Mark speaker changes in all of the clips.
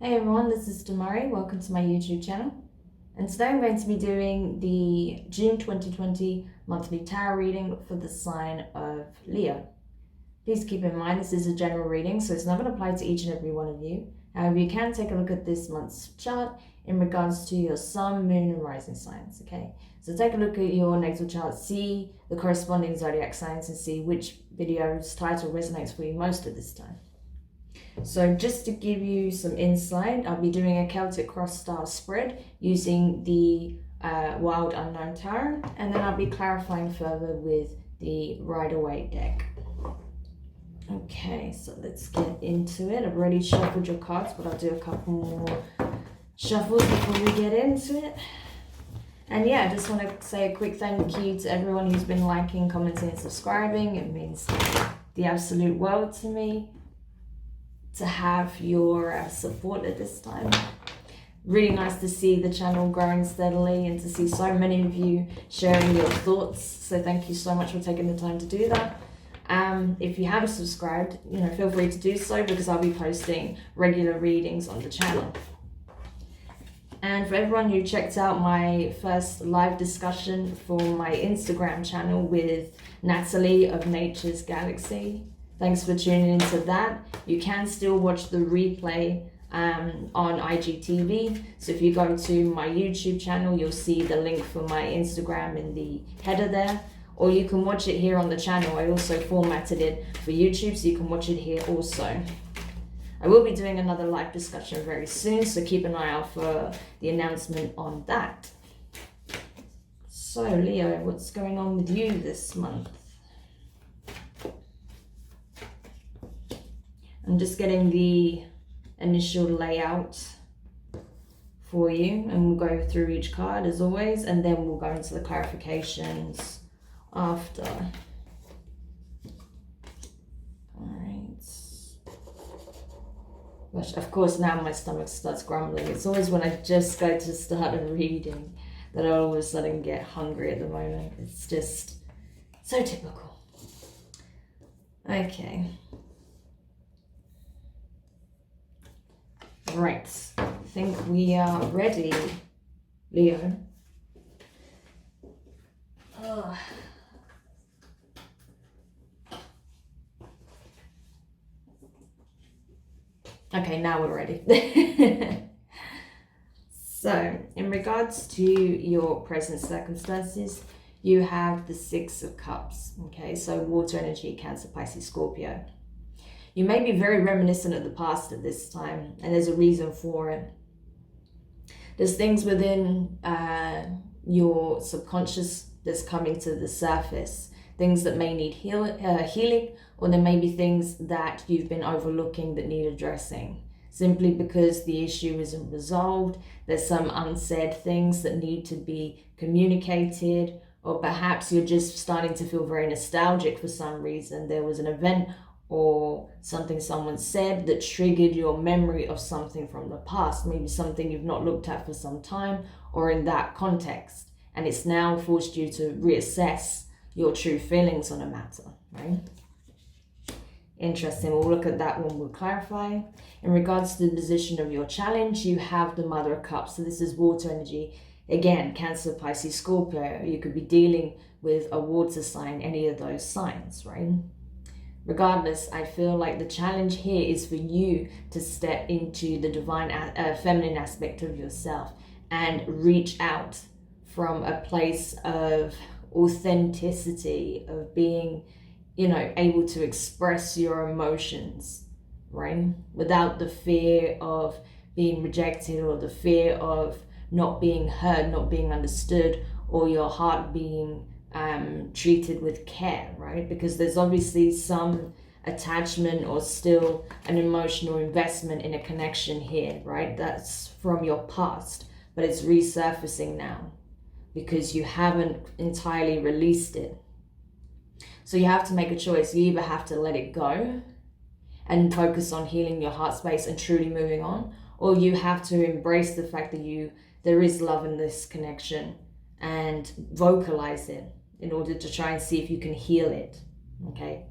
Speaker 1: Hey everyone, this is Demari. Welcome to my YouTube channel. And today I'm going to be doing the June 2020 monthly tarot reading for the sign of Leo. Please keep in mind this is a general reading, so it's not going to apply to each and every one of you. However, you can take a look at this month's chart in regards to your sun, moon, and rising signs, okay? So take a look at your natal chart, see the corresponding zodiac signs, and see which video's title resonates for you most at this time. So just to give you some insight, I'll be doing a Celtic cross style spread using the Wild Unknown Tarot, and then I'll be clarifying further with the Rider-Waite deck. Okay, so let's get into it. I've already shuffled your cards, but I'll do a couple more shuffles before we get into it. And yeah, I just want to say a quick thank you to everyone who's been liking, commenting, and subscribing. It means the absolute world to me to have your support at this time. Really nice to see the channel growing steadily and to see so many of you sharing your thoughts. So thank you so much for taking the time to do that. If you haven't subscribed, feel free to do so because I'll be posting regular readings on the channel. And for everyone who checked out my first live discussion for my Instagram channel with Natalie of Nature's Galaxy, thanks for tuning into that. You can still watch the replay on IGTV. So if you go to my YouTube channel, you'll see the link for my Instagram in the header there. Or you can watch it here on the channel. I also formatted it for YouTube, so you can watch it here also. I will be doing another live discussion very soon, so keep an eye out for the announcement on that. So Leo, what's going on with you this month? I'm just getting the initial layout for you, and we'll go through each card as always, and then we'll go into the clarifications after. Alright. Gosh, of course now my stomach starts grumbling. It's always when I just go to start a reading that I all of a sudden get hungry at the moment. It's just so typical. Okay. Right, I think we are ready, Leo. Oh. Okay, now we're ready. So, in regards to your present circumstances, you have the Six of Cups, okay? So water energy, Cancer, Pisces, Scorpio. You may be very reminiscent of the past at this time, and there's a reason for it. There's things within your subconscious that's coming to the surface, things that may need healing, or there may be things that you've been overlooking that need addressing. Simply because the issue isn't resolved, there's some unsaid things that need to be communicated, or perhaps you're just starting to feel very nostalgic for some reason. There was an event or something someone said that triggered your memory of something from the past, maybe something you've not looked at for some time, or in that context, and it's now forced you to reassess your true feelings on a matter, right? Interesting. We'll look at that when we'll clarify. In regards to the position of your challenge, you have the Mother of Cups. So this is water energy. Again, Cancer, Pisces, Scorpio. You could be dealing with a water sign, any of those signs, right? Regardless, I feel like the challenge here is for you to step into the divine feminine aspect of yourself and reach out from a place of authenticity, of being, able to express your emotions, right? Without the fear of being rejected or the fear of not being heard, not being understood, or your heart being treated with care, right? Because there's obviously some attachment or still an emotional investment in a connection here, right? That's from your past, but it's resurfacing now because you haven't entirely released it. So you have to make a choice. You either have to let it go and focus on healing your heart space and truly moving on, or you have to embrace the fact that there is love in this connection and vocalize it in order to try and see if you can heal it, okay?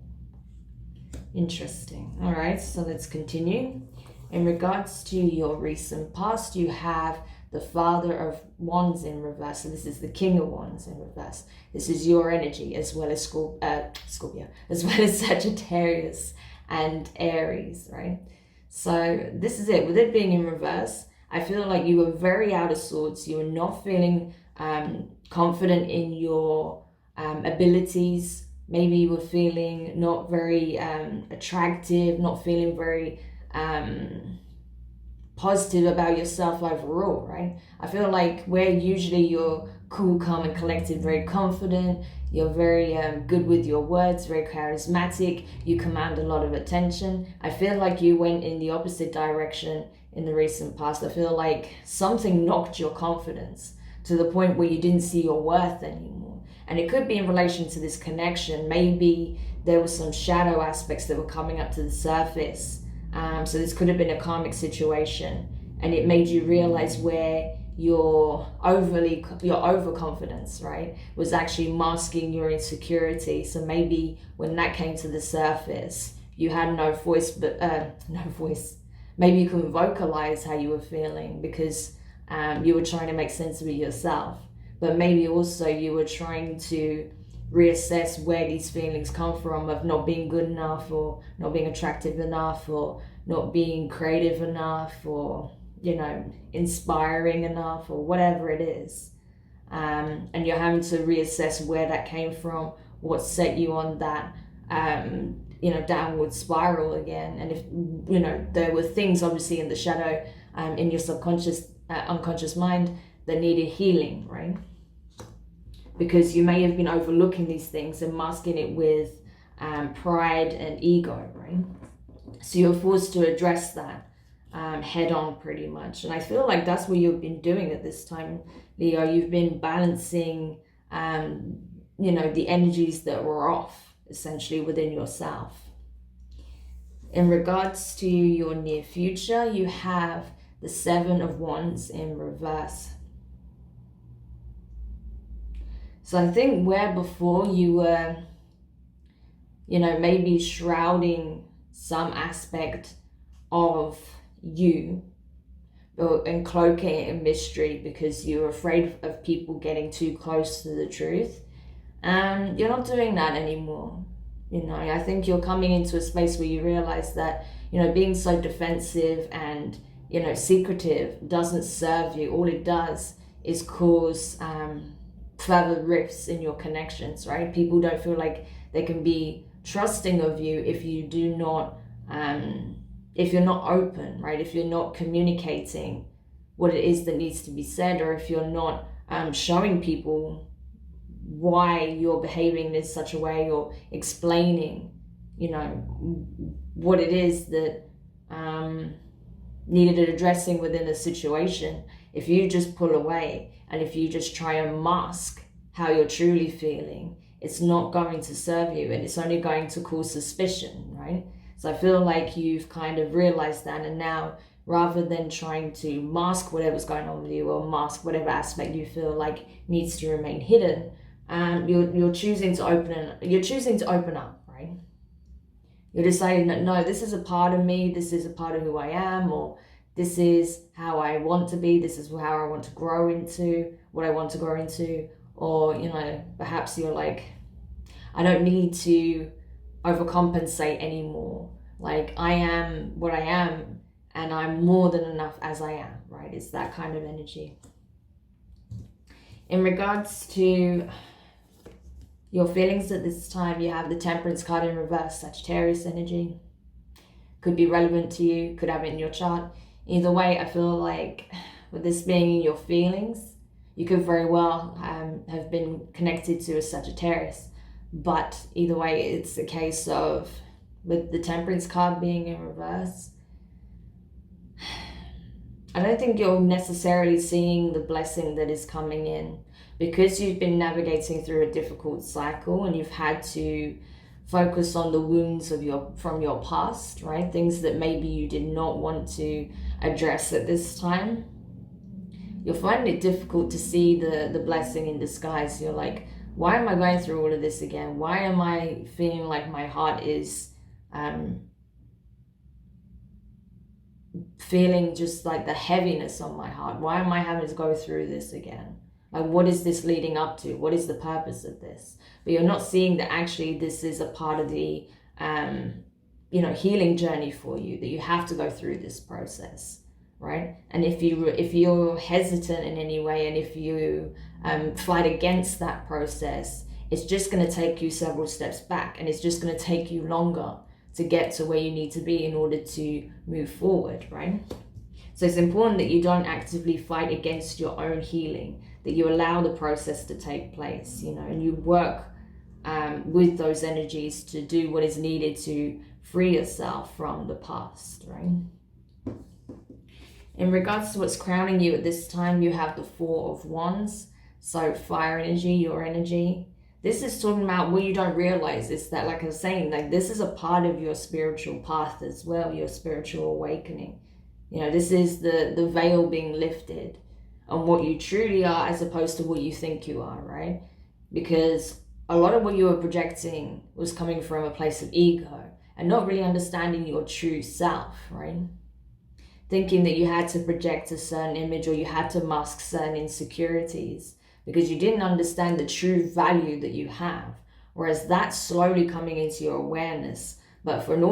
Speaker 1: Interesting. All right, so let's continue. In regards to your recent past, you have the Father of Wands in reverse. So this is the King of Wands in reverse. This is your energy, as well as Scorpio, as well as Sagittarius and Aries, right? So this is it. With it being in reverse, I feel like you were very out of sorts. You were not feeling confident in your abilities. Maybe you were feeling not very attractive, not feeling very positive about yourself overall, right? I feel like where usually you're cool, calm and collected, very confident, you're very good with your words, very charismatic, you command a lot of attention. I feel like you went in the opposite direction in the recent past. I feel like something knocked your confidence to the point where you didn't see your worth anymore. And it could be in relation to this connection. Maybe there were some shadow aspects that were coming up to the surface. So this could have been a karmic situation, and it made you realize where your overconfidence, right, was actually masking your insecurity. So maybe when that came to the surface, you had no voice. Maybe you couldn't vocalize how you were feeling because you were trying to make sense of it yourself. But maybe also you were trying to reassess where these feelings come from of not being good enough, or not being attractive enough, or not being creative enough, or inspiring enough, or whatever it is. And you're having to reassess where that came from, what set you on that downward spiral again. And if there were things obviously in the shadow, in your subconscious unconscious mind that needed healing, right? Because you may have been overlooking these things and masking it with pride and ego, right? So you're forced to address that head on pretty much. And I feel like that's what you've been doing at this time, Leo. You've been balancing, the energies that were off, essentially, within yourself. In regards to your near future, you have the Seven of Wands in reverse. So I think where before you were, maybe shrouding some aspect of you and cloaking it in mystery because you're afraid of people getting too close to the truth, you're not doing that anymore. I think you're coming into a space where you realize that, being so defensive and, secretive doesn't serve you. All it does is cause further rifts in your connections, right? People don't feel like they can be trusting of you if you do not, if you're not open, right? If you're not communicating what it is that needs to be said, or if you're not showing people why you're behaving in such a way, or explaining, what it is that needed addressing within a situation. If you just pull away and if you just try and mask how you're truly feeling, it's not going to serve you, and it's only going to cause suspicion, right? So I feel like you've kind of realized that, and now rather than trying to mask whatever's going on with you, or mask whatever aspect you feel like needs to remain hidden, you're choosing to open up, right? You're deciding that, no, this is a part of me, this is a part of who I am, or this is how I want to be, this is how I want to grow into, what I want to grow into. Or, perhaps you're like, I don't need to overcompensate anymore. Like, I am what I am, and I'm more than enough as I am, right? It's that kind of energy. In regards to your feelings at this time, you have the Temperance card in reverse, Sagittarius energy. Could be relevant to you, could have it in your chart. Either way, I feel like with this being in your feelings, you could very well have been connected to a Sagittarius. But either way, it's a case of, with the Temperance card being in reverse, I don't think you're necessarily seeing the blessing that is coming in, because you've been navigating through a difficult cycle and you've had to focus on the wounds from your past, right? Things that maybe you did not want to address at this time. You'll find it difficult to see the blessing in disguise. You're like, why am I going through all of this again? Why am I feeling like my heart is feeling just like the heaviness on my heart. Why am I having to go through this again? Like, what is this leading up to? What is the purpose of this? But you're not seeing that actually this is a part of the, healing journey for you, that you have to go through this process, right? And if you're hesitant in any way, and if you fight against that process, it's just going to take you several steps back, and it's just going to take you longer to get to where you need to be in order to move forward, right? So it's important that you don't actively fight against your own healing, that you allow the process to take place, and you work with those energies to do what is needed to free yourself from the past, right? In regards to what's crowning you at this time, you have the Four of Wands. So fire energy, your energy. This is talking about what you don't realize is that, like I was saying, like this is a part of your spiritual path as well, your spiritual awakening. This is the veil being lifted on what you truly are as opposed to what you think you are, right? Because a lot of what you were projecting was coming from a place of ego and not really understanding your true self, right? Thinking that you had to project a certain image or you had to mask certain insecurities because you didn't understand the true value that you have. Whereas that's slowly coming into your awareness. But in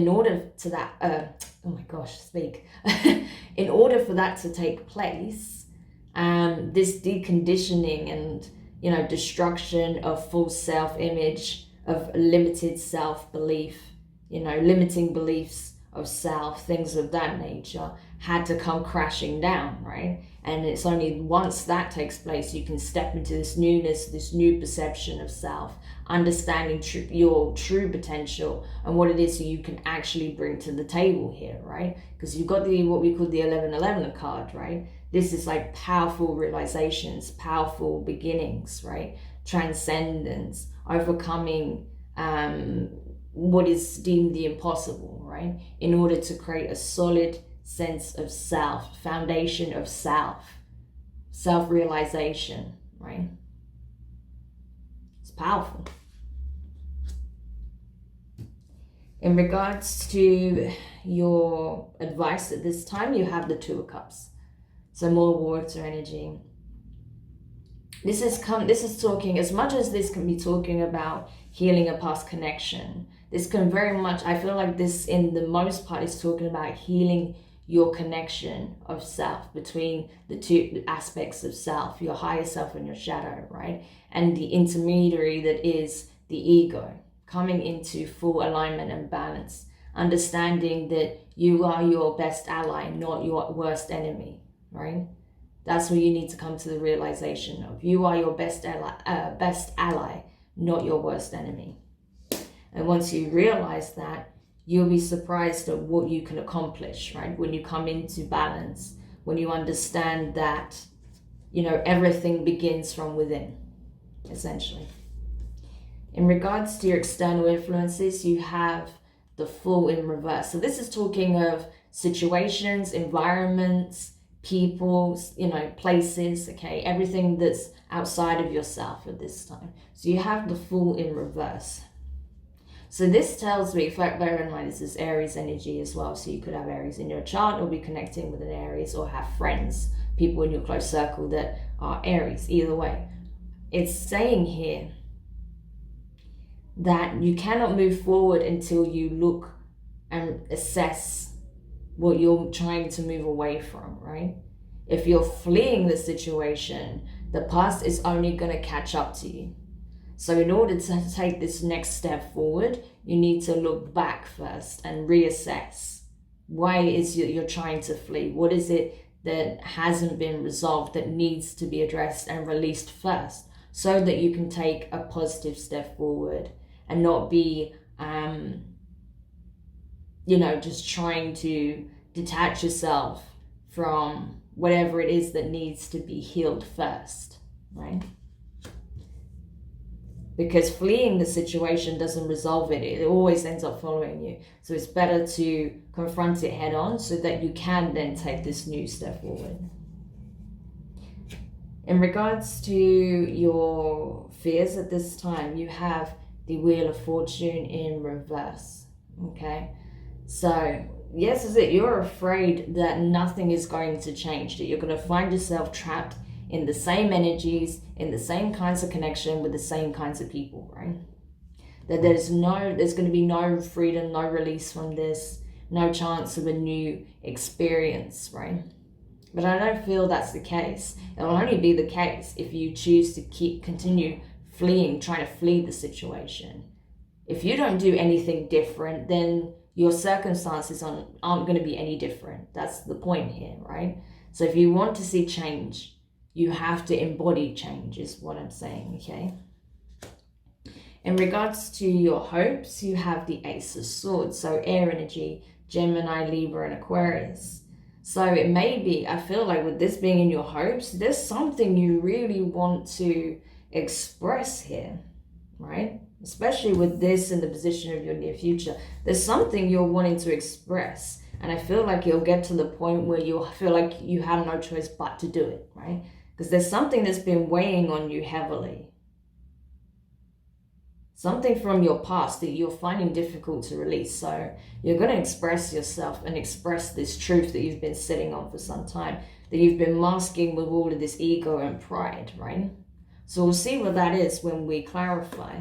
Speaker 1: order for that to take place, this deconditioning and destruction of false self-image, of limited self-belief, limiting beliefs of self, things of that nature, had to come crashing down, right? And it's only once that takes place you can step into this newness, this new perception of self, understanding your true potential and what it is that you can actually bring to the table here, right? Because you've got what we call the 1111 card, right? This is like powerful realizations, powerful beginnings, right? Transcendence, overcoming what is deemed the impossible, right? In order to create a solid sense of self, foundation of self-realization, right? It's powerful. In regards to your advice at this time, you have the Two of Cups. So more water energy. This is talking, as much as this can be talking about healing a past connection, this can very much, I feel like this in the most part is talking about healing your connection of self between the two aspects of self, your higher self and your shadow, right? And the intermediary that is the ego, coming into full alignment and balance, understanding that you are your best ally, not your worst enemy, right? That's what you need to come to the realization of. You are your best ally, not your worst enemy. And once you realize that, you'll be surprised at what you can accomplish, right? When you come into balance, when you understand that, everything begins from within, essentially. In regards to your external influences, you have the Fool in reverse. So this is talking of situations, environments, people, places, okay? Everything that's outside of yourself at this time. So you have the Fool in reverse. So this tells me, bear in mind, this is Aries energy as well. So you could have Aries in your chart or be connecting with an Aries or have friends, people in your close circle that are Aries, either way. It's saying here that you cannot move forward until you look and assess what you're trying to move away from, right? If you're fleeing the situation, the past is only going to catch up to you. So in order to take this next step forward, you need to look back first and reassess. Why is you're trying to flee? What is it that hasn't been resolved that needs to be addressed and released first, so that you can take a positive step forward and not be, just trying to detach yourself from whatever it is that needs to be healed first, right? Because fleeing the situation doesn't resolve it. It always ends up following you. So it's better to confront it head on so that you can then take this new step forward. In regards to your fears at this time, you have the Wheel of Fortune in reverse, okay? So yes, is it you're afraid that nothing is going to change, that you're going to find yourself trapped in the same energies, in the same kinds of connection with the same kinds of people, right? That there's going to be no freedom, no release from this, no chance of a new experience, right? But I don't feel that's the case. It will only be the case if you choose to continue fleeing, trying to flee the situation. If you don't do anything different, then your circumstances aren't going to be any different. That's the point here, right? So if you want to see change, you have to embody change, is what I'm saying, okay? In regards to your hopes, you have the Ace of Swords, so air energy, Gemini, Libra, and Aquarius. So it may be, I feel like with this being in your hopes, there's something you really want to express here, right? Especially with this in the position of your near future. There's something you're wanting to express. And I feel like you'll get to the point where you'll feel like you have no choice but to do it, right? Because there's something that's been weighing on you heavily. Something from your past that you're finding difficult to release. So you're going to express yourself and express this truth that you've been sitting on for some time, that you've been masking with all of this ego and pride, right? So we'll see what that is when we clarify.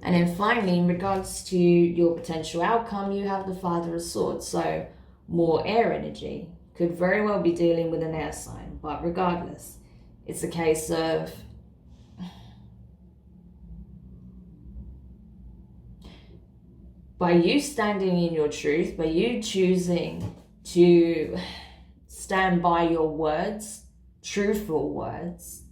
Speaker 1: And then finally, in regards to your potential outcome, you have the Father of Swords. So more air energy. Could very well be dealing with an air sign. But regardless, it's a case of by you standing in your truth, by you choosing to stand by your words, truthful words,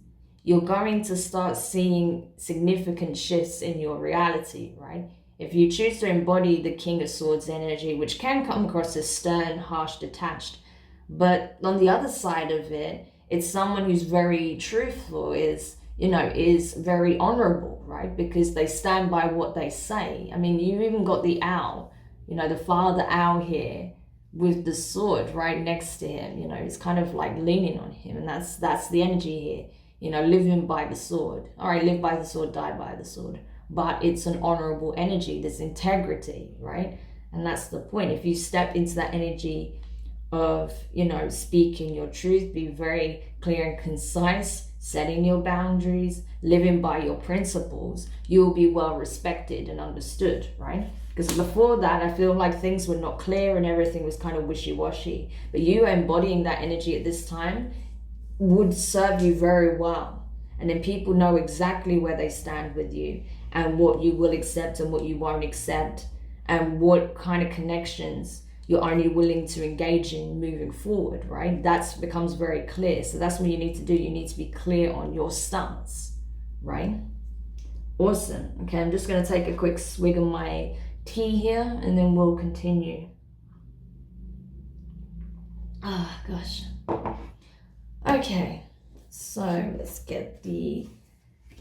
Speaker 1: you're going to start seeing significant shifts in your reality, right? If you choose to embody the King of Swords energy, which can come across as stern, harsh, detached, but on the other side of it, it's someone who's very truthful, is very honorable, right? Because they stand by what they say. I mean, you've even got the owl, the father owl here with the sword right next to him. It's kind of like leaning on him, and that's the energy here. Living by the sword. All right, live by the sword, die by the sword. But it's an honorable energy. There's integrity, right? And that's the point. If you step into that energy of, speaking your truth, be very clear and concise, setting your boundaries, living by your principles, you will be well respected and understood, right? Because before that, I feel like things were not clear and everything was kind of wishy-washy. But you embodying that energy at this time would serve you very well. And then people know exactly where they stand with you and what you will accept and what you won't accept and what kind of connections you're only willing to engage in moving forward, right? That becomes very clear. So that's what you need to do. You need to be clear on your stance, right? Awesome. Okay, I'm just going to take a quick swig of my tea here and then we'll continue. Gosh. Okay, so let's get the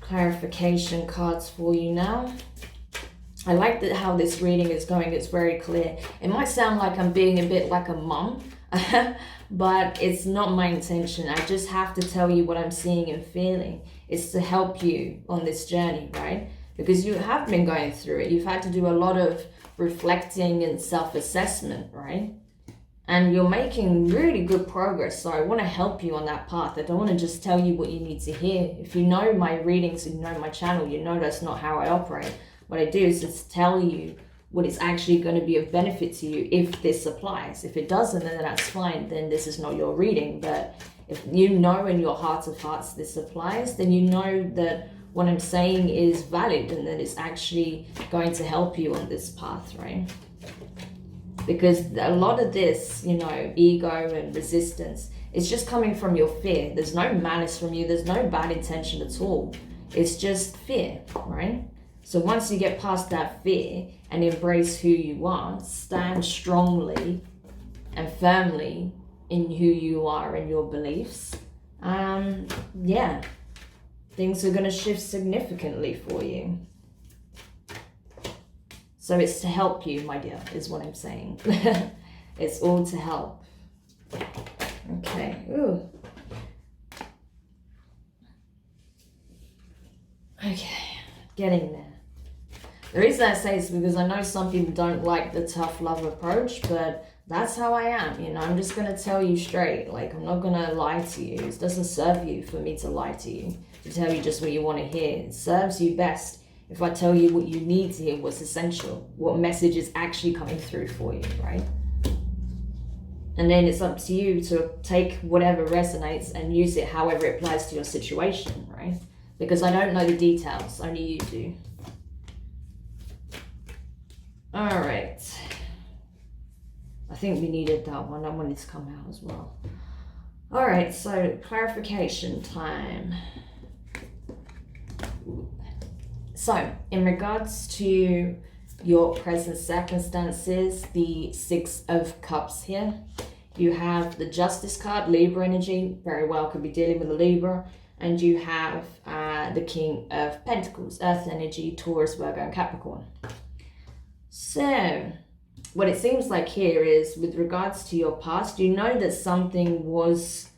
Speaker 1: clarification cards for you now. I like how this reading is going. It's very clear. It might sound like I'm being a bit like a mum, but it's not my intention. I just have to tell you what I'm seeing and feeling. It's to help you on this journey, right? Because you have been going through it. You've had to do a lot of reflecting and self-assessment, right? And you're making really good progress. So I want to help you on that path. I don't want to just tell you what you need to hear. If you know my readings and you know my channel, you know that's not how I operate. What I do is just tell you what is actually going to be of benefit to you if this applies. If it doesn't, then that's fine. Then this is not your reading. But if you know in your heart of hearts this applies, then you know that what I'm saying is valid and that it's actually going to help you on this path, right? Because a lot of this, ego and resistance, it's just coming from your fear. There's no malice from you. There's no bad intention at all. It's just fear, right? So once you get past that fear and embrace who you are, stand strongly and firmly in who you are and your beliefs, things are going to shift significantly for you. So it's to help you, my dear, is what I'm saying. It's all to help. Okay. Ooh. Okay. Getting there. The reason I say is because I know some people don't like the tough love approach, but that's how I am. You know, I'm just gonna tell you straight. Like, I'm not gonna lie to you. It doesn't serve you for me to lie to you, to tell you just what you want to hear. It serves you best if I tell you what you need to hear, what's essential, what message is actually coming through for you, right? And then it's up to you to take whatever resonates and use it however it applies to your situation, right? Because I don't know the details, only you do. All right. I think we needed that one. I wanted to come out as well. All right, so clarification time. So, in regards to your present circumstances, the Six of Cups here, you have the Justice card, Libra energy, very well could be dealing with a Libra, and you have the King of Pentacles, Earth energy, Taurus, Virgo, and Capricorn. So, what it seems like here is, with regards to your past, you know that something was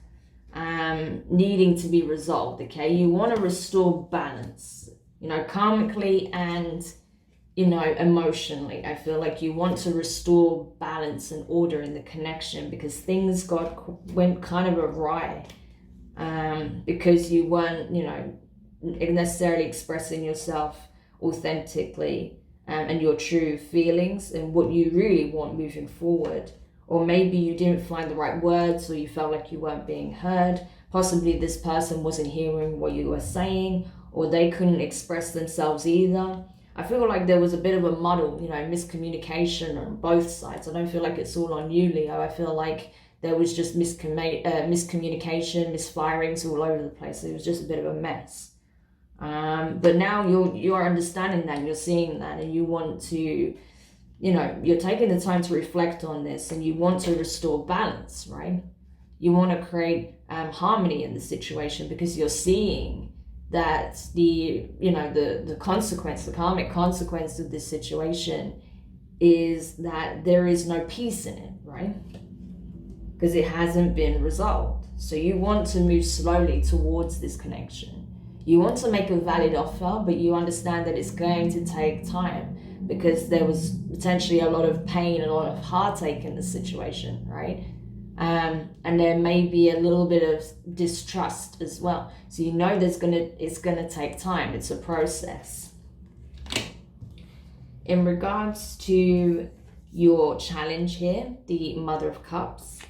Speaker 1: needing to be resolved, okay? You want to restore balance, you know, karmically and, you know, emotionally. I feel like you want to restore balance and order in the connection because things went kind of awry because you weren't, you know, necessarily expressing yourself authentically and your true feelings and what you really want moving forward. Or maybe you didn't find the right words, or you felt like you weren't being heard. Possibly this person wasn't hearing what you were saying, or they couldn't express themselves either. I feel like there was a bit of a muddle, you know, miscommunication on both sides. I don't feel like it's all on you, Leo. I feel like there was just miscommunication, misfirings all over the place. It was just a bit of a mess. But now you're understanding that, you're seeing that, and you want to, you know, you're taking the time to reflect on this, and you want to restore balance, right? You want to create harmony in the situation because you're seeing that the consequence, the karmic consequence of this situation is that there is no peace in it, right? Because it hasn't been resolved. So you want to move slowly towards this connection. You want to make a valid offer, but you understand that it's going to take time because there was potentially a lot of pain, a lot of heartache in the situation, right? And there may be a little bit of distrust as well. So you know it's gonna take time. It's a process. In regards to your challenge here, the Mother of Cups,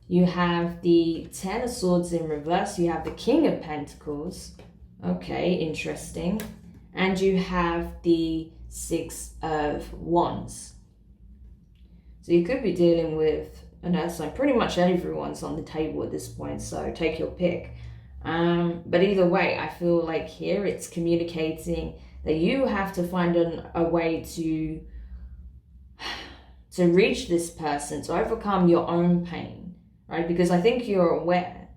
Speaker 1: you have the Ten of Swords in reverse. You have the King of Pentacles. Okay, interesting. And you have the Six of Wands. So you could be dealing with an earth sign. Pretty much everyone's on the table at this point, so take your pick. But either way, I feel like here it's communicating that you have to find a way to reach this person, to overcome your own pain, right? Because I think you're aware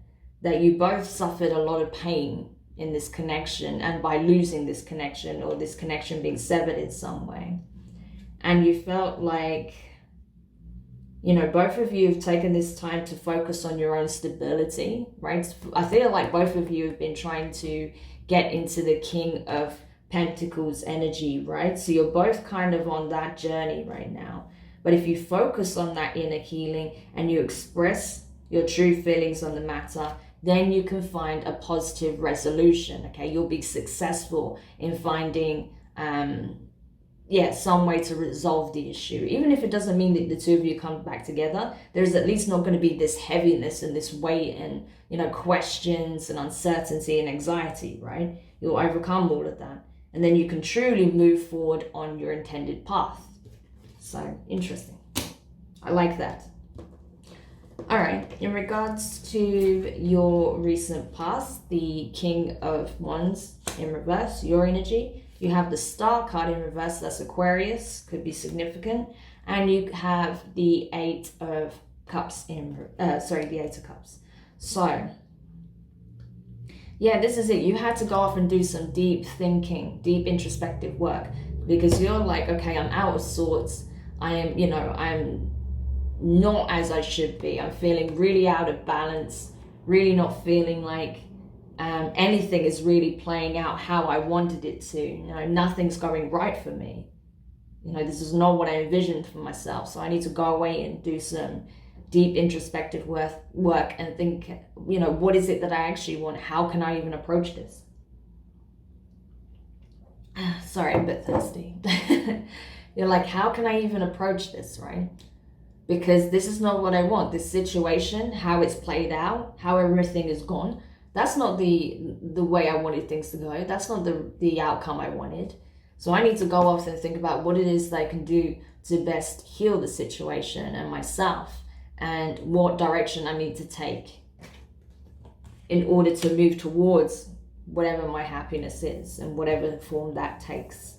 Speaker 1: that you both suffered a lot of pain in this connection, and by losing this connection, or this connection being severed in some way. And you felt like, you know, both of you have taken this time to focus on your own stability, right? I feel like both of you have been trying to get into the King of Pentacles energy, right? So you're both kind of on that journey right now. But if you focus on that inner healing and you express your true feelings on the matter, then you can find a positive resolution, okay? You'll be successful in finding, some way to resolve the issue. Even if it doesn't mean that the two of you come back together, there's at least not going to be this heaviness and this weight and, you know, questions and uncertainty and anxiety, right? You'll overcome all of that. And then you can truly move forward on your intended path. So, interesting. I like that. All right, in regards to your recent past, the King of Wands in reverse, your energy, you have the Star card in reverse, that's Aquarius, could be significant, and you have the Eight of Cups the Eight of Cups. So, yeah, this is it. You had to go off and do some deep thinking, deep introspective work, because you're like, okay, I'm out of sorts. I'm not as I should be. I'm feeling really out of balance, really not feeling like anything is really playing out how I wanted it to. You know, nothing's going right for me. You know, this is not what I envisioned for myself. So I need to go away and do some deep introspective work and think, you know, what is it that I actually want? How can I even approach this? Sorry, I'm a bit thirsty. You're like, how can I even approach this, right? Because this is not what I want. This situation, how it's played out, how everything is gone, that's not the way I wanted things to go. That's not the outcome I wanted. So I need to go off and think about what it is that I can do to best heal the situation and myself, and what direction I need to take in order to move towards whatever my happiness is and whatever form that takes.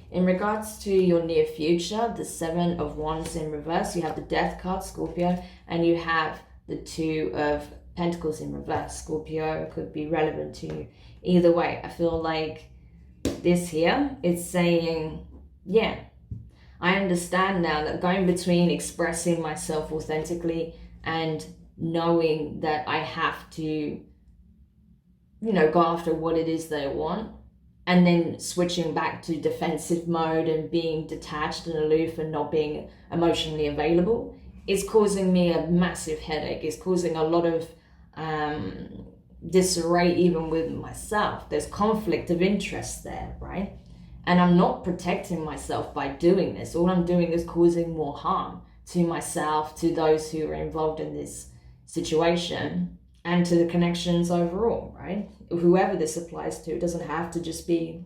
Speaker 1: In regards to your near future, the Seven of Wands in reverse, you have the Death card, Scorpio, and you have the Two of Pentacles in reverse. Scorpio could be relevant to you. Either way, I feel like this here, it's saying, yeah, I understand now that going between expressing myself authentically and knowing that I have to, you know, go after what it is that I want, and then switching back to defensive mode and being detached and aloof and not being emotionally available, is causing me a massive headache. It's causing a lot of disarray even with myself. There's conflict of interest there, right? And I'm not protecting myself by doing this. All I'm doing is causing more harm to myself, to those who are involved in this situation, and to the connections overall, right? Whoever this applies to, it doesn't have to just be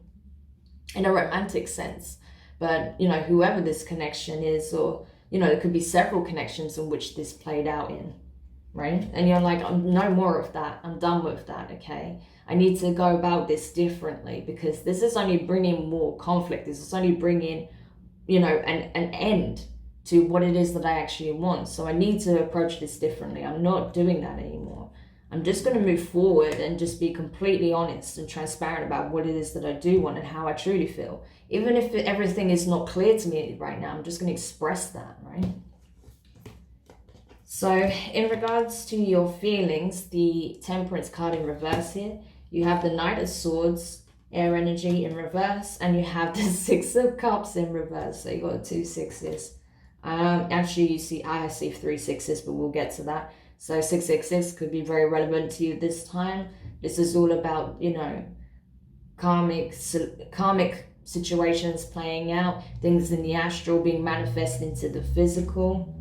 Speaker 1: in a romantic sense, but, you know, whoever this connection is, or, you know, there could be several connections in which this played out in, right? And you're like, I'm no more of that. I'm done with that, okay? I need to go about this differently, because this is only bringing more conflict. This is only bringing, you know, an end to what it is that I actually want. So I need to approach this differently. I'm not doing that anymore. I'm just going to move forward and just be completely honest and transparent about what it is that I do want and how I truly feel. Even if everything is not clear to me right now, I'm just going to express that, right? So in regards to your feelings, the Temperance card in reverse here, you have the Knight of Swords, air energy in reverse, and you have the Six of Cups in reverse. So you got 2 sixes. Actually, I see 3 sixes, but we'll get to that. So 666 could be very relevant to you this time. This is all about, you know, karmic situations playing out, things in the astral being manifested into the physical,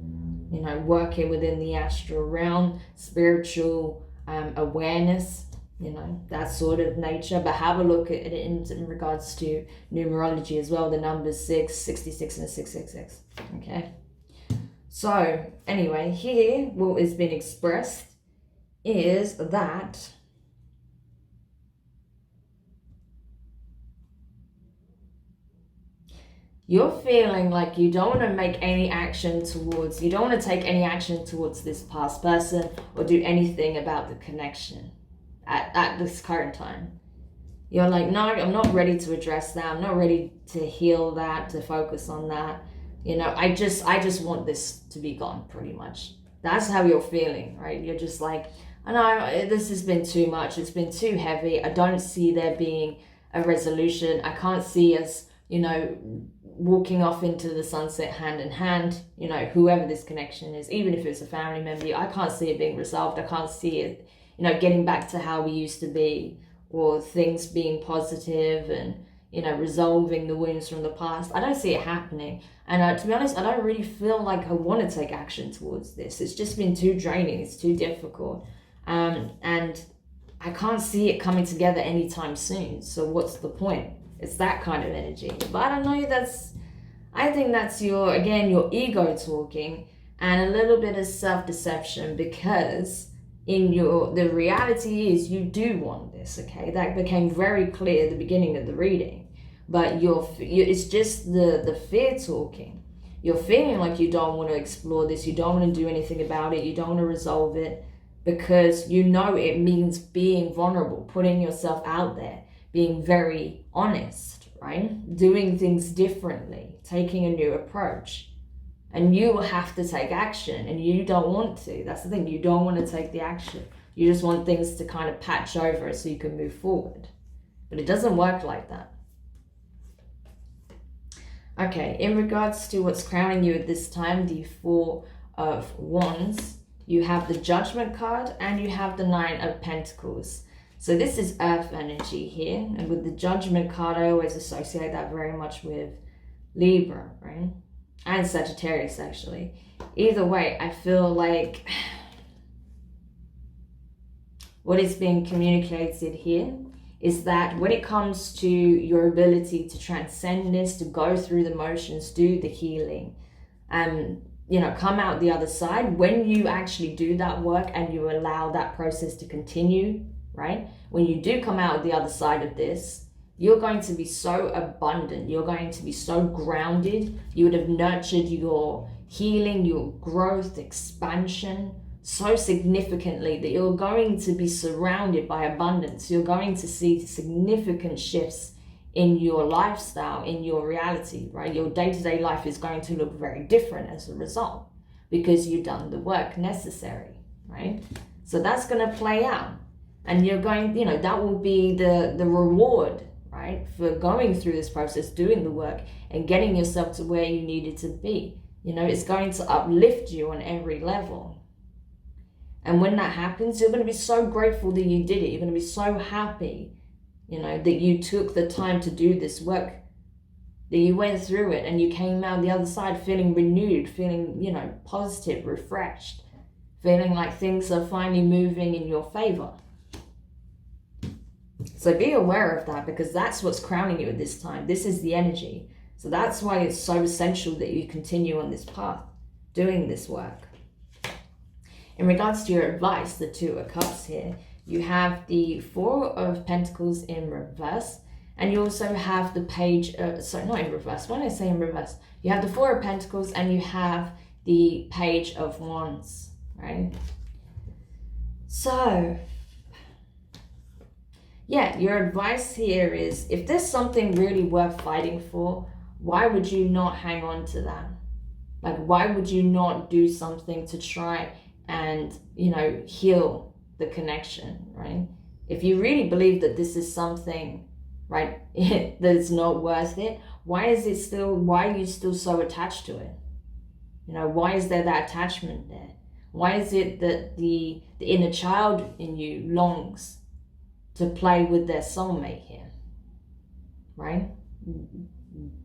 Speaker 1: you know, working within the astral realm, spiritual awareness, you know, that sort of nature. But have a look at it in regards to numerology as well, the numbers 6, 66, and 666, okay? So anyway, here what has been expressed is that you're feeling like you don't want to make any action towards, you don't want to take any action towards this past person or do anything about the connection at this current time. You're like, no, I'm not ready to address that. I'm not ready to heal that, to focus on that. You know, I just want this to be gone, pretty much. That's how you're feeling, right? You're just like, I know this has been too much. It's been too heavy. I don't see there being a resolution. I can't see us, you know, walking off into the sunset hand in hand, you know, whoever this connection is, even if it's a family member, I can't see it being resolved. I can't see it, you know, getting back to how we used to be, or things being positive and, you know, resolving the wounds from the past. I don't see it happening. And to be honest, I don't really feel like I want to take action towards this. It's just been too draining. It's too difficult. And I can't see it coming together anytime soon. So what's the point? It's that kind of energy. But I don't know, I think that's your ego talking, and a little bit of self-deception, because the reality is you do want this, okay? That became very clear at the beginning of the reading. But it's just the fear talking. You're feeling like you don't want to explore this, you don't want to do anything about it, you don't want to resolve it, because you know it means being vulnerable, putting yourself out there, being very honest, right? Doing things differently, taking a new approach. And you have to take action, and you don't want to. That's the thing, you don't want to take the action. You just want things to kind of patch over so you can move forward. But it doesn't work like that. Okay, in regards to what's crowning you at this time, the Four of Wands, you have the Judgment card and you have the Nine of Pentacles. So this is earth energy here. And with the Judgment card, I always associate that very much with Libra, right? And Sagittarius, actually. Either way, I feel like what is being communicated here is that when it comes to your ability to transcend this, to go through the motions, do the healing, you know, come out the other side, when you actually do that work and you allow that process to continue, right? When you do come out the other side of this, you're going to be so abundant. You're going to be so grounded. You would have nurtured your healing, your growth, expansion so significantly that you're going to be surrounded by abundance. You're going to see significant shifts in your lifestyle, in your reality, right? Your day-to-day life is going to look very different as a result because you've done the work necessary, right? So that's going to play out. And you're going, you know, that will be the reward, right? For going through this process, doing the work and getting yourself to where you needed to be. You know, it's going to uplift you on every level. And when that happens, you're going to be so grateful that you did it. You're going to be so happy, you know, that you took the time to do this work, that you went through it and you came out the other side feeling renewed, feeling, you know, positive, refreshed, feeling like things are finally moving in your favor. So be aware of that, because that's what's crowning you at this time. This is the energy. So that's why it's so essential that you continue on this path, doing this work. In regards to your advice, the Two of Cups here, you have the Four of Pentacles in reverse, and you also have the Page, sorry, not in reverse, why did I say in reverse? You have the Four of Pentacles and you have the Page of Wands, right? So, yeah, your advice here is, if there's something really worth fighting for, why would you not hang on to that? Like, why would you not do something to try and, you know, heal the connection, right? If you really believe that this is something, right, that it's not worth it, why are you still so attached to it? You know, why is there that attachment there? Why is it that the inner child in you longs to play with their soulmate here, right?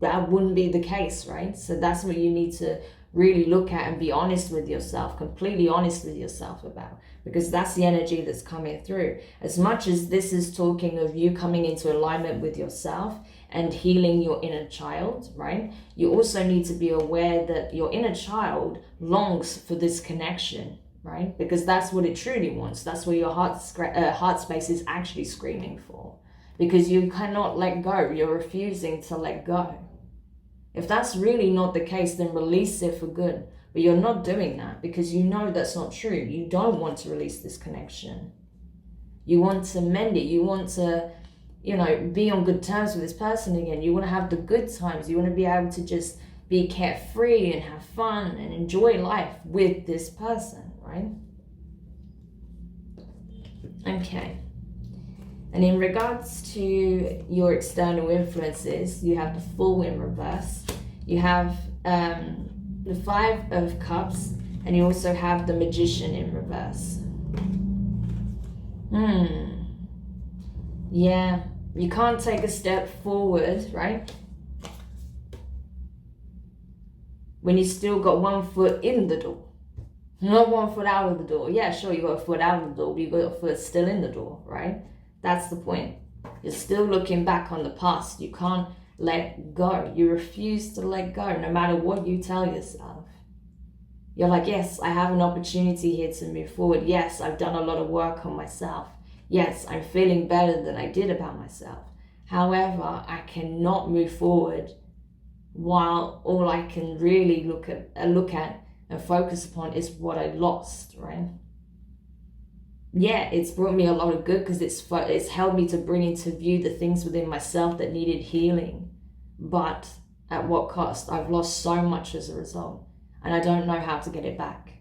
Speaker 1: That wouldn't be the case, right? So that's what you need to really look at and be honest with yourself, completely honest with yourself about, because that's the energy that's coming through. As much as this is talking of you coming into alignment with yourself and healing your inner child, right? You also need to be aware that your inner child longs for this connection, right? Because that's what it truly wants. That's what your heart space is actually screaming for, because you cannot let go. You're refusing to let go. If that's really not the case, then release it for good. But you're not doing that because you know that's not true. You don't want to release this connection. You want to mend it. You want to, you know, be on good terms with this person again. You want to have the good times. You want to be able to just be carefree and have fun and enjoy life with this person, right? Okay. And in regards to your external influences, you have the Fool in reverse. You have the Five of Cups, and you also have the Magician in reverse. Yeah, you can't take a step forward, right? When you still got one foot in the door. Not one foot out of the door. Yeah, sure, you got a foot out of the door, but you got a foot still in the door, right? That's the point. You're still looking back on the past. You can't let go. You refuse to let go no matter what you tell yourself. You're like, yes, I have an opportunity here to move forward. Yes, I've done a lot of work on myself. Yes, I'm feeling better than I did about myself. However, I cannot move forward while all I can really look at and focus upon is what I lost, right? Yeah, it's brought me a lot of good because it's helped me to bring into view the things within myself that needed healing. But at what cost? I've lost so much as a result, and I don't know how to get it back.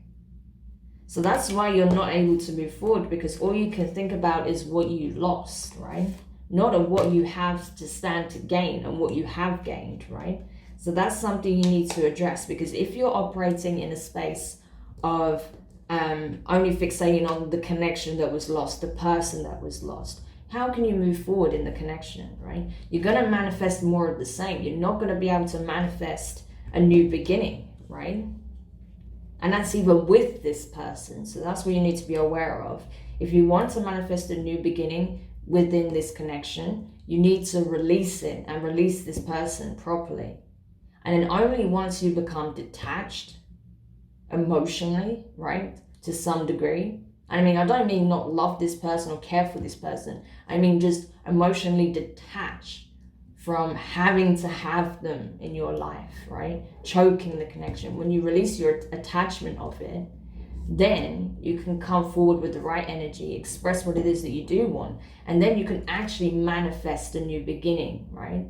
Speaker 1: So that's why you're not able to move forward, because all you can think about is what you lost, right? Not of what you have to stand to gain and what you have gained, right? So that's something you need to address, because if you're operating in a space of only fixating on the connection that was lost, the person that was lost, how can you move forward in the connection, right? You're going to manifest more of the same. You're not going to be able to manifest a new beginning, right? And that's even with this person. So that's what you need to be aware of. If you want to manifest a new beginning within this connection, you need to release it and release this person properly. And then only once you become detached emotionally, right, to some degree. I mean, I don't mean not love this person or care for this person. I mean just emotionally detached from having to have them in your life, right? Choking the connection. When you release your attachment of it, then you can come forward with the right energy, express what it is that you do want, and then you can actually manifest a new beginning, right?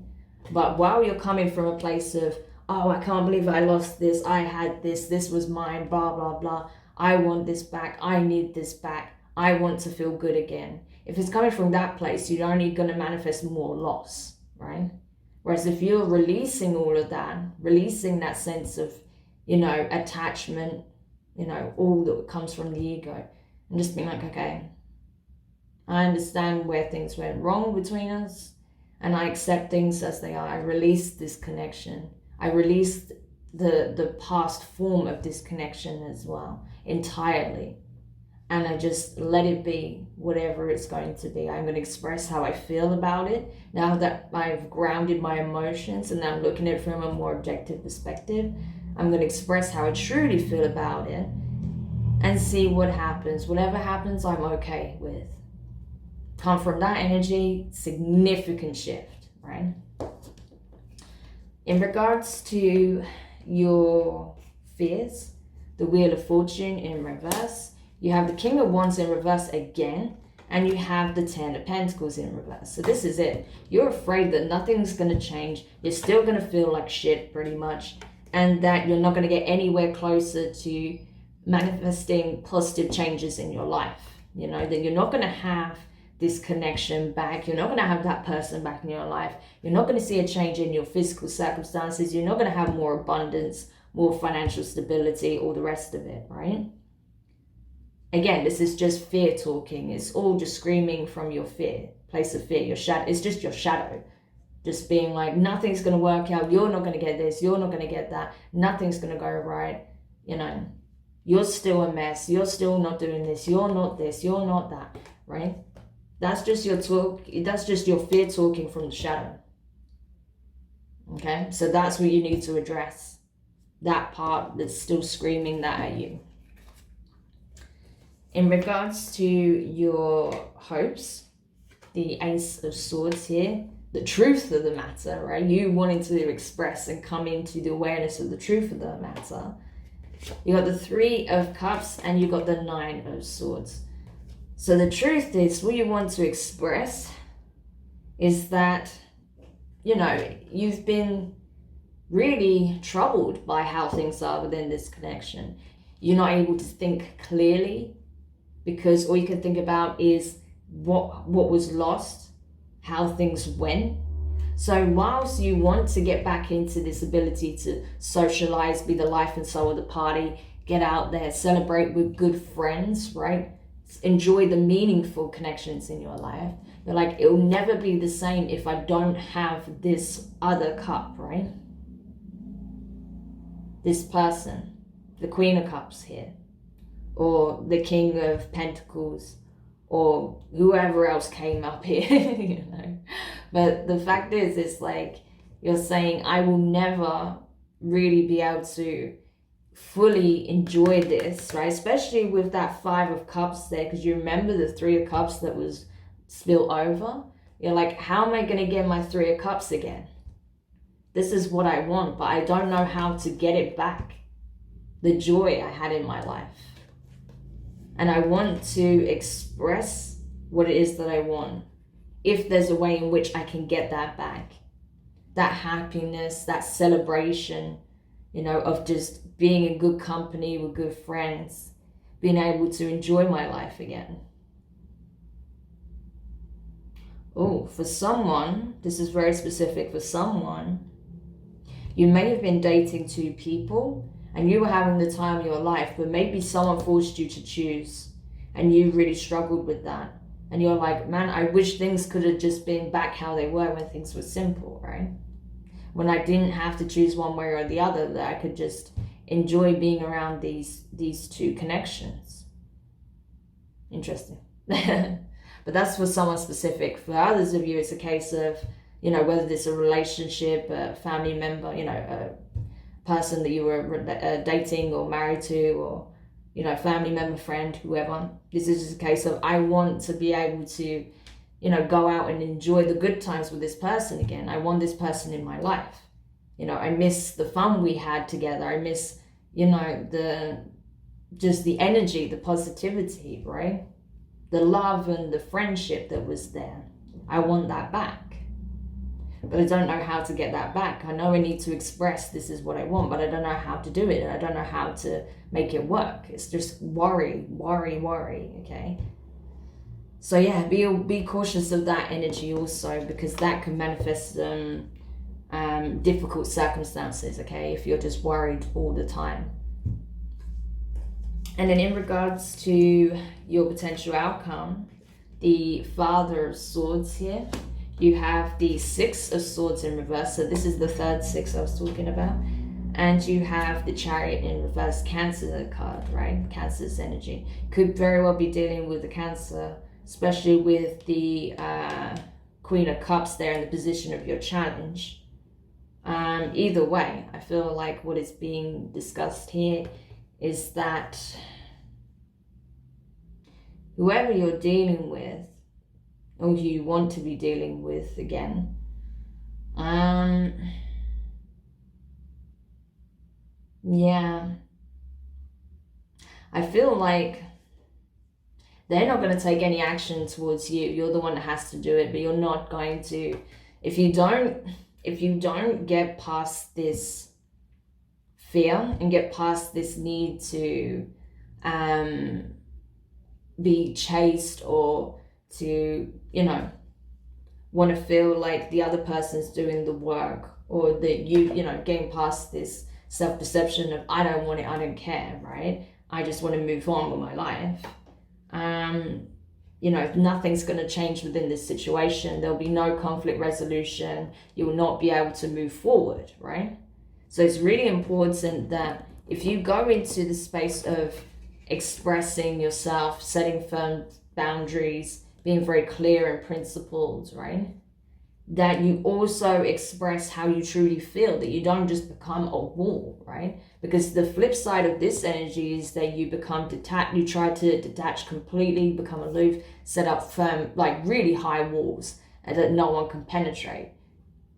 Speaker 1: But while you're coming from a place of, oh, I can't believe I lost this, I had this was mine, blah, blah, blah, I want this back, I need this back, I want to feel good again. If it's coming from that place, you're only going to manifest more loss, right? Whereas if you're releasing all of that, releasing that sense of, attachment, all that comes from the ego, and just being like, okay, I understand where things went wrong between us, and I accept things as they are. I release this connection. I release the past form of this connection as well, entirely. And I just let it be whatever it's going to be. I'm going to express how I feel about it now that I've grounded my emotions and I'm looking at it from a more objective perspective. I'm going to express how I truly feel about it and see what happens. Whatever happens, I'm okay with. Come from that energy, significant shift, right? In regards to your fears, the Wheel of Fortune in reverse, you have the King of Wands in reverse again, and you have the Ten of Pentacles in reverse. So this is it. You're afraid that nothing's going to change. You're still going to feel like shit pretty much, and that you're not going to get anywhere closer to manifesting positive changes in your life. That you're not going to have this connection back. You're not going to have that person back in your life. You're not going to see a change in your physical circumstances. You're not going to have more abundance, more financial stability, all the rest of it, right? Again, this is just fear talking. It's all just screaming from your fear, place of fear, your shadow. It's just your shadow. Just being like, nothing's going to work out. You're not going to get this. You're not going to get that. Nothing's going to go right. You're still a mess. You're still not doing this. You're not this. You're not that, right? That's just your talk. That's just your fear talking from the shadow. Okay? So that's what you need to address. That part that's still screaming that at you. In regards to your hopes, the Ace of Swords here, the truth of the matter, right? You wanting to express and come into the awareness of the truth of the matter. You got the Three of Cups and you got the Nine of Swords. So the truth is, what you want to express is that, you've been really troubled by how things are within this connection. You're not able to think clearly, because all you can think about is what was lost, how things went. So whilst you want to get back into this ability to socialize, be the life and soul of the party, get out there, celebrate with good friends, right? Enjoy the meaningful connections in your life. You're like, it'll never be the same if I don't have this other cup, right? This person, the Queen of Cups here, or the King of Pentacles, or whoever else came up here, But the fact is, it's like you're saying, I will never really be able to fully enjoy this, right? Especially with that Five of Cups there, because you remember the Three of Cups that was spilled over. You're like, how am I going to get my Three of Cups again? This is what I want, but I don't know how to get it back. The joy I had in my life. And I want to express what it is that I want. If there's a way in which I can get that back. That happiness, that celebration, of just being in good company with good friends. Being able to enjoy my life again. Oh, for someone, this is very specific for someone, You may have been dating 2 people and you were having the time of your life, but maybe someone forced you to choose and you really struggled with that. And you're like, man, I wish things could have just been back how they were when things were simple, right? When I didn't have to choose one way or the other, that I could just enjoy being around these 2 connections. Interesting. But that's for someone specific. For others of you, it's a case of, you know, whether it's a relationship, a family member, you know, a person that you were dating or married to, or, you know, family member, friend, whoever. This is just a case of, I want to be able to, you know, go out and enjoy the good times with this person again. I want this person in my life. You know, I miss the fun we had together. I miss, you know, the energy, the positivity, right? The love and the friendship that was there. I want that back. But I don't know how to get that back. I know I need to express this is what I want, but I don't know how to do it. And I don't know how to make it work. It's just worry, okay? So yeah, be cautious of that energy also, because that can manifest difficult circumstances, okay, if you're just worried all the time. And then in regards to your potential outcome, the Father of Swords here, you have the 6 of Swords in reverse. So this is the 3rd 6 I was talking about. And you have the Chariot in reverse, Cancer card, right? Cancer's energy. Could very well be dealing with the Cancer, especially with the Queen of Cups there in the position of your challenge. Either way, I feel like what is being discussed here is that whoever you're dealing with, or who you want to be dealing with again, yeah, I feel like they're not going to take any action towards you. You're the one that has to do it, but you're not going to, if you don't get past this fear and get past this need to be chased, or to, you know, want to feel like the other person's doing the work, or that you know, getting past this self-perception of I don't want it, I don't care, right? I just want to move on with my life. You know, nothing's going to change within this situation. There'll be no conflict resolution. You will not be able to move forward, right? So it's really important that if you go into the space of expressing yourself, setting firm boundaries, being very clear and principled, right? That you also express how you truly feel, that you don't just become a wall, right? Because the flip side of this energy is that you become detached, you try to detach completely, become aloof, set up firm, like really high walls that no one can penetrate.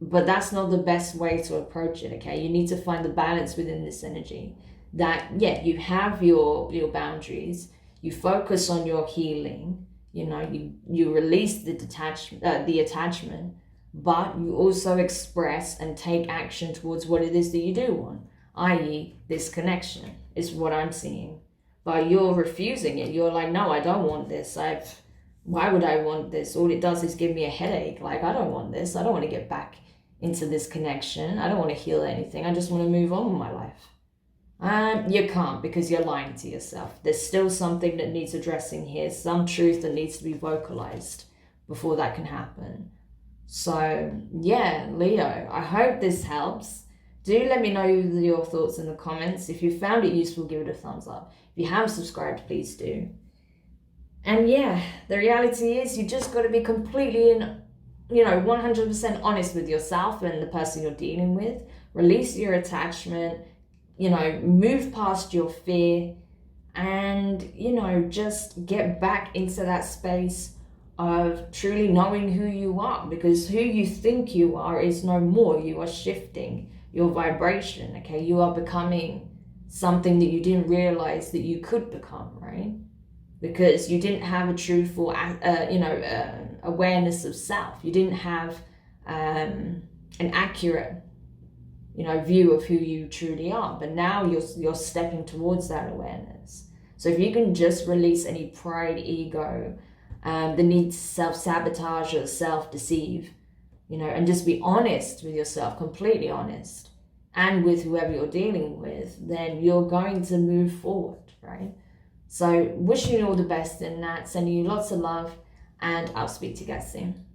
Speaker 1: But that's not the best way to approach it, okay? You need to find the balance within this energy. That, yeah, you have your boundaries, you focus on your healing, you know, you release the attachment, but you also express and take action towards what it is that you do want, i.e. this connection is what I'm seeing. But you're refusing it. You're like, no, I don't want this. Why would I want this? All it does is give me a headache. Like, I don't want this. I don't want to get back into this connection. I don't want to heal anything. I just want to move on with my life. You can't, because you're lying to yourself. There's still something that needs addressing here, some truth that needs to be vocalized before that can happen. So yeah, Leo, I hope this helps. Do let me know your thoughts in the comments. If you found it useful, give it a thumbs up. If you haven't subscribed, please do. And yeah, the reality is you just got to be completely 100% honest with yourself and the person you're dealing with. Release your attachment, move past your fear, and, just get back into that space of truly knowing who you are, because who you think you are is no more. You are shifting your vibration, okay? You are becoming something that you didn't realize that you could become, right? Because you didn't have a truthful, awareness of self. You didn't have an accurate, view of who you truly are. But now you're stepping towards that awareness. So if you can just release any pride, ego, the need to self-sabotage or self-deceive, and just be honest with yourself, completely honest, and with whoever you're dealing with, then you're going to move forward, right? So wishing you all the best in that, sending you lots of love, and I'll speak to you guys soon.